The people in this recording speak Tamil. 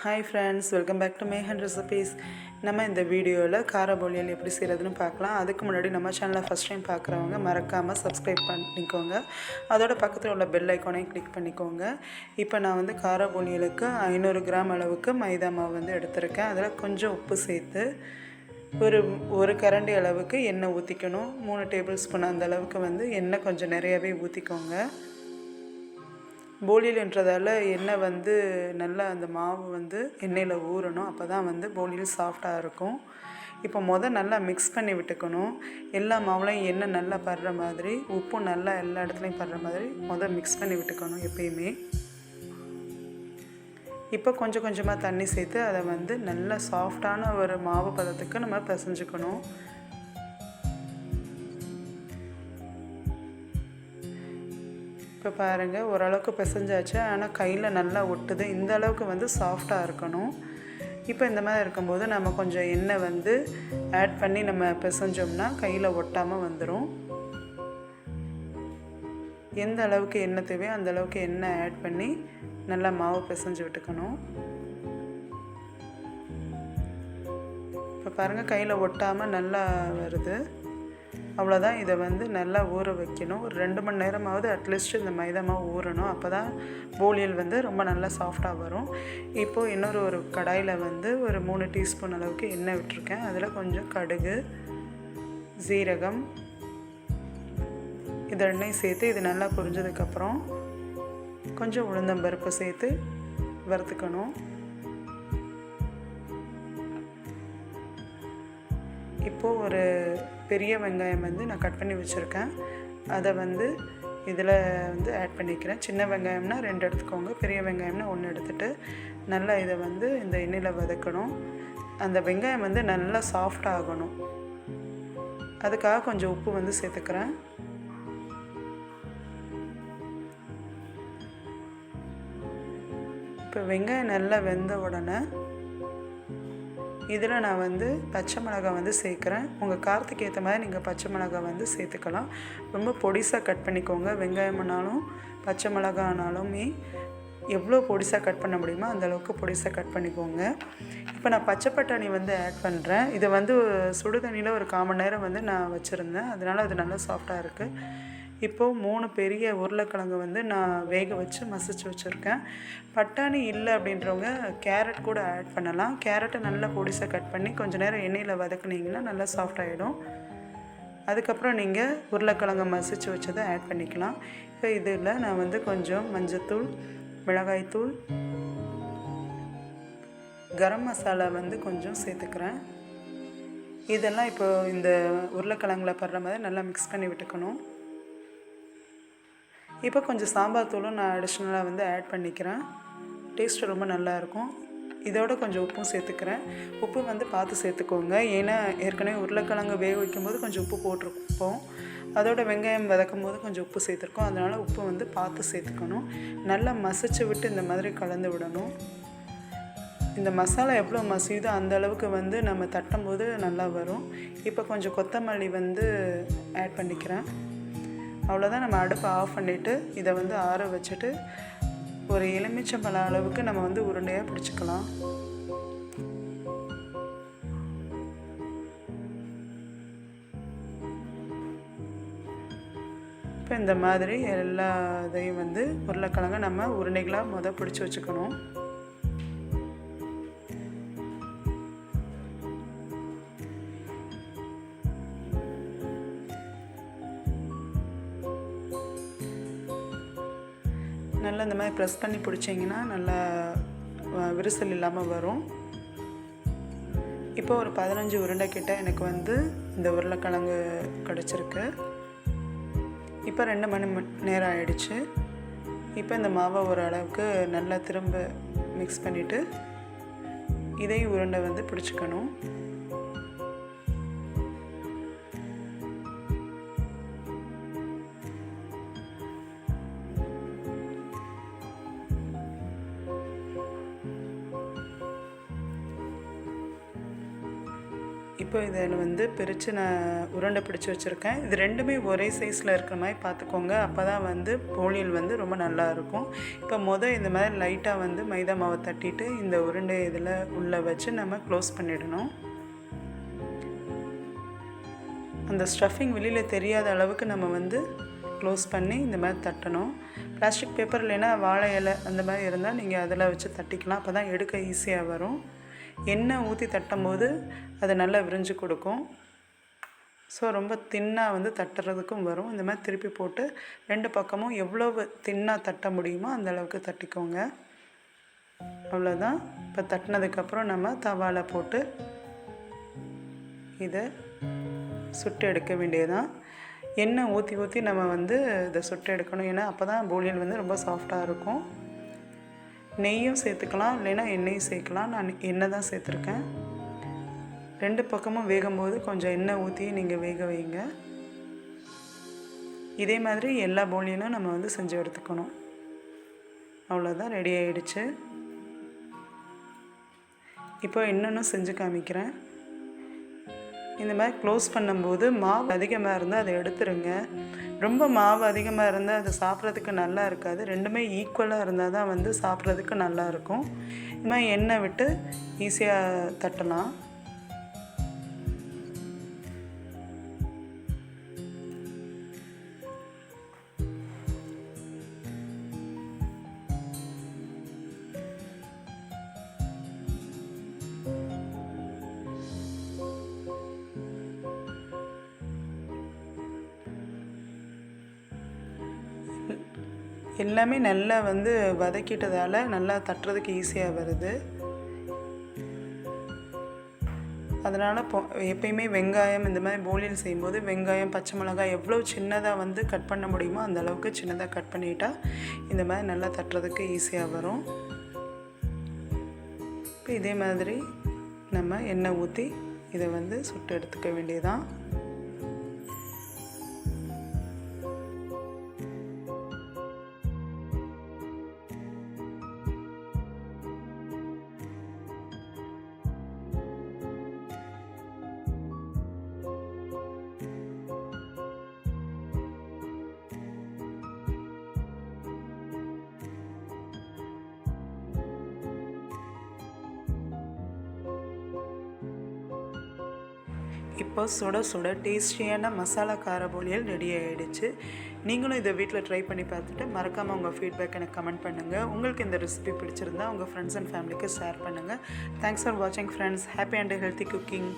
Hi friends, welcome back to Mekan Recipes. நம்ம இந்த வீடியோல கார boliyal எப்படி செய்யறதுன்னு பார்க்கலாம். அதுக்கு முன்னாடி நம்ம சேனலை ஃபர்ஸ்ட் டைம் பார்க்குறவங்க மறக்காம Subscribe பண்ணிக்கோங்க. அதோட பக்கத்துல உள்ள பெல் ஐகானை கிளிக் பண்ணிக்கோங்க. இப்போ நான் வந்து கார boliyalக்கு 500 கிராம் அளவுக்கு மைதா மாவு வந்து எடுத்துர்க்கேன். அதுல கொஞ்சம் உப்பு சேர்த்து ஒரு கரண்டி அளவுக்கு எண்ணெய் ஊத்திக்கணும். 3 டேபிள் ஸ்பூன் அந்த அளவுக்கு வந்து எண்ணெய் கொஞ்சம் நிறையவே ஊத்திக்கோங்க. போலியல்ன்றதால எண்ணெய் வந்து நல்லா அந்த மாவு வந்து எண்ணெயில் ஊறணும். அப்போ தான் வந்து போலியல் சாஃப்டாக இருக்கும். இப்போ நல்லா மிக்ஸ் பண்ணி விட்டுக்கணும். எல்லா மாவுலையும் எண்ணெய் நல்லா படுற மாதிரி, உப்பும் நல்லா எல்லா இடத்துலையும் படுற மாதிரி மிக்ஸ் பண்ணி விட்டுக்கணும் எப்பயுமே. இப்போ கொஞ்சம் கொஞ்சமாக தண்ணி சேர்த்து அதை வந்து நல்லா சாஃப்டான ஒரு மாவு பதத்துக்கு நம்ம பிசைஞ்சுக்கணும். இப்போ பாருங்கள், ஓரளவுக்கு பிசைஞ்சாச்சு. ஆனால் கையில் நல்லா ஒட்டுது. இந்த அளவுக்கு வந்து சாஃப்டாக இருக்கணும். இப்போ இந்த மாதிரி இருக்கும்போது நம்ம கொஞ்சம் எண்ணெய் வந்து ஆட் பண்ணி நம்ம பிசைஞ்சோம்னா கையில் ஒட்டாமல் வந்துடும். எந்த அளவுக்கு எண்ணெய் தேவையோ அந்த அளவுக்கு எண்ணெய் ஆட் பண்ணி நல்லா மாவு பிசைஞ்சு விட்டுக்கணும். இப்போ பாருங்கள், கையில் ஒட்டாமல் நல்லா வருது. அவ்வளோதான். இதை வந்து நல்லா ஊற வைக்கணும். ஒரு 2 மணி நேரமாவது அட்லீஸ்ட் இந்த மைதா மாவு ஊறணும். அப்போ தான் போலியல் வந்து ரொம்ப நல்லா சாஃப்டாக வரும். இப்போது ஒரு கடாயில் வந்து ஒரு 3 டீஸ்பூன் அளவுக்கு எண்ணெய் விட்டுருக்கேன். அதில் கொஞ்சம் கடுகு, சீரகம் இது ரெண்டையும் சேர்த்து இது நல்லா பொரிஞ்சதுக்கப்புறம் கொஞ்சம் உளுந்தம்பருப்பு சேர்த்து வறுத்துக்கணும். இப்போது ஒரு பெரிய வெங்காயம் வந்து நான் கட் பண்ணி வச்சுருக்கேன். அதை வந்து இதில் வந்து ஆட் பண்ணிக்கிறேன். சின்ன வெங்காயம்னா 2 எடுத்துக்கோங்க, பெரிய வெங்காயம்னா 1 எடுத்துகிட்டு நல்லா இதை வந்து இந்த எண்ணெயில் வதக்கணும். அந்த வெங்காயம் வந்து நல்லா சாஃப்டாக ஆகணும். அதுக்காக கொஞ்சம் உப்பு வந்து சேர்த்துக்கிறேன். இப்போ வெங்காயம் நல்லா வெந்த உடனே இதில் நான் வந்து பச்சை மிளகாய் வந்து சேர்க்குறேன். உங்கள் காரத்துக்கு ஏற்ற மாதிரி நீங்கள் பச்சை மிளகாய் வந்து சேர்த்துக்கலாம். ரொம்ப பொடிசாக கட் பண்ணிக்கோங்க. வெங்காயம்னாலும் பச்சை மிளகானாலுமே எவ்வளோ பொடிசாக கட் பண்ண முடியுமோ அந்தளவுக்கு பொடிசாக கட் பண்ணிக்கோங்க. இப்போ நான் பச்சை பட்டாணி வந்து ஆட் பண்ணுறேன். இதை வந்து சுடு தண்ணியில் ஒரு 1/4 மணி நேரம் வந்து நான் வச்சுருந்தேன். அதனால் அது நல்லா சாஃப்டாக இருக்குது. இப்போது 3 பெரிய உருளைக்கிழங்கு வந்து நான் வேக வச்சு மசிச்சு வச்சுருக்கேன். பட்டாணி இல்லை அப்படின்றவங்க கேரட் கூட ஆட் பண்ணலாம். கேரட்டை நல்லா பொடிசாக கட் பண்ணி கொஞ்சம் நேரம் எண்ணெயில் வதக்குனிங்கன்னா நல்லா சாஃப்டாகிடும். அதுக்கப்புறம் நீங்கள் உருளைக்கிழங்கு மசிச்சு வச்சதை ஆட் பண்ணிக்கலாம். இப்போ இதில் நான் வந்து கொஞ்சம் மஞ்சத்தூள், மிளகாய்த்தூள், கரம் மசாலா வந்து கொஞ்சம் சேர்த்துக்கிறேன். இதெல்லாம் இப்போ இந்த உருளைக்கிழங்குல படுற மாதிரி நல்லா மிக்ஸ் பண்ணி விட்டுக்கணும். இப்போ கொஞ்சம் சாம்பார் தூளும் நான் அடிஷ்னலாக வந்து ஆட் பண்ணிக்கிறேன். டேஸ்ட்டு ரொம்ப நல்லாயிருக்கும். இதோட கொஞ்சம் உப்பும் சேர்த்துக்கிறேன். உப்பு வந்து பார்த்து சேர்த்துக்கோங்க. ஏன்னா ஏற்கனவே உருளைக்கிழங்கு வேக வைக்கும்போது கொஞ்சம் உப்பு போட்டிருப்போம். அதோட வெங்காயம் வதக்கும் போது கொஞ்சம் உப்பு சேர்த்துருக்கோம். அதனால் உப்பு வந்து பார்த்து சேர்த்துக்கணும். நல்லா மசிச்சு விட்டு இந்த மாதிரி கலந்து விடணும். இந்த மசாலா எவ்வளோ மசியுதோ அந்த அளவுக்கு வந்து நம்ம தட்டும் போது நல்லா வரும். இப்போ கொஞ்சம் கொத்தமல்லி வந்து ஆட் பண்ணிக்கிறேன். அவ்வளோதான். நம்ம அடுப்பை ஆஃப் பண்ணிவிட்டு இதை வந்து ஆற வச்சுட்டு ஒரு எலுமிச்சம்பழம் அளவுக்கு நம்ம வந்து உருண்டையாக பிடிச்சிக்கலாம். இப்போ இந்த மாதிரி எல்லா இதையும் வந்து உருளைக்கிழங்க நம்ம உருண்டைகளாக பிடிச்சி வச்சுக்கணும். நல்லா இந்த மாதிரி ப்ரெஸ் பண்ணி பிடிச்சிங்கன்னா நல்லா விரிசல் இல்லாமல் வரும். இப்போ ஒரு 15 உருண்டை கிட்ட எனக்கு வந்து இந்த உருளைக்கிழங்கு கிடச்சிருக்கு. இப்போ 2 மணி நேரம் ஆயிடுச்சு. இப்போ இந்த மாவை ஓரளவுக்கு நல்லா திரும்ப மிக்ஸ் பண்ணிவிட்டு இதையும் உருண்டை வந்து பிடிச்சிக்கணும். இப்போ இதில் வந்து பிரித்து நான் உருண்டை பிடிச்சி வச்சுருக்கேன். இது ரெண்டுமே ஒரே சைஸில் இருக்கிற மாதிரி பார்த்துக்கோங்க. அப்போ தான் வந்து போலியல் வந்து ரொம்ப நல்லாயிருக்கும். இப்போ இந்த மாதிரி லைட்டாக வந்து மைதா மாவை தட்டிட்டு இந்த உருண்டை இதில் உள்ளே வச்சு நம்ம க்ளோஸ் பண்ணிடணும். அந்த ஸ்டஃபிங் வெளியில் தெரியாத அளவுக்கு நம்ம வந்து க்ளோஸ் பண்ணி இந்த மாதிரி தட்டணும். பிளாஸ்டிக் பேப்பர் இல்லைன்னா வாழை இலை அந்த மாதிரி இருந்தால் நீங்கள் அதில் வச்சு தட்டிக்கலாம். அப்போ தான் எடுக்க ஈஸியாக வரும். எண்ணெய் ஊற்றி தட்டும் போது அதை நல்லா விரிஞ்சு கொடுக்கும். ஸோ ரொம்ப தின்னாக வந்து தட்டுறதுக்கும் வரும். இந்த மாதிரி திருப்பி போட்டு 2 பக்கமும் எவ்வளோ தின்னாக தட்ட முடியுமோ அந்த அளவுக்கு தட்டிக்கோங்க. அவ்வளோதான். இப்போ தட்டினதுக்கப்புறம் நம்ம தவாவில் போட்டு இதை சுட்டு எடுக்க வேண்டியதுதான். எண்ணெய் ஊற்றி நம்ம வந்து இதை சுட்டு எடுக்கணும். ஏன்னா அப்போ தான் போலியல் வந்து ரொம்ப சாஃப்டாக இருக்கும். நெய்யும் சேர்த்துக்கலாம், இல்லைன்னா எண்ணெயும் சேர்க்கலாம். நான் எண்ணெய் தான் சேர்த்துருக்கேன். 2 பக்கமும் வேகும்போது கொஞ்சம் எண்ணெய் ஊற்றி நீங்கள் வேக வைங்க. இதே மாதிரி எல்லா போலியலும் நம்ம வந்து செஞ்சு எடுத்துக்கணும். அவ்வளோதான், ரெடி ஆகிடுச்சு. இப்போ இன்னொன்று செஞ்சு காமிக்கிறேன். இந்த மாதிரி க்ளோஸ் பண்ணும்போது மாவு அதிகமாக இருந்தால் அதை எடுத்துருங்க. ரொம்ப மாவு அதிகமாக இருந்தால் அது சாப்பிட்றதுக்கு நல்லா இருக்காது. ரெண்டுமே ஈக்குவலாக இருந்தால் தான் வந்து சாப்பிட்றதுக்கு நல்லாயிருக்கும். இந்த மாதிரி எண்ணெய் விட்டு ஈஸியாக தட்டலாம். எல்லாமே நல்லா வந்து வதக்கிட்டதால் நல்லா தட்டுறதுக்கு ஈஸியாக வருது. அதனால் எப்பயுமே வெங்காயம் இந்த மாதிரி போலியல் செய்யும்போது வெங்காயம், பச்சை மிளகாய் எவ்வளோ சின்னதாக வந்து கட் பண்ண முடியுமோ அந்த அளவுக்கு சின்னதாக கட் பண்ணிட்டால் இந்த மாதிரி நல்லா தட்டுறதுக்கு ஈஸியாக வரும். இப்போ இதே மாதிரி நம்ம எண்ணெய் ஊற்றி இதை வந்து சுட்டு எடுத்துக்க வேண்டியதான். இப்போ சுட சுட டேஸ்டியான மசாலா கார போலியல் ரெடி ஆகிடுச்சு. நீங்களும் இதை வீட்டில் ட்ரை பண்ணி பார்த்துட்டு மறக்காமல் உங்கள் ஃபீட்பேக் எனக்கு கமெண்ட் பண்ணுங்கள். உங்களுக்கு இந்த ரெசிபி பிடிச்சிருந்தா உங்கள் ஃப்ரெண்ட்ஸ் அண்ட் ஃபேமிலிக்கு ஷேர் பண்ணுங்கள். தேங்க்ஸ் ஃபார் வாட்சிங் friends. Happy and healthy cooking.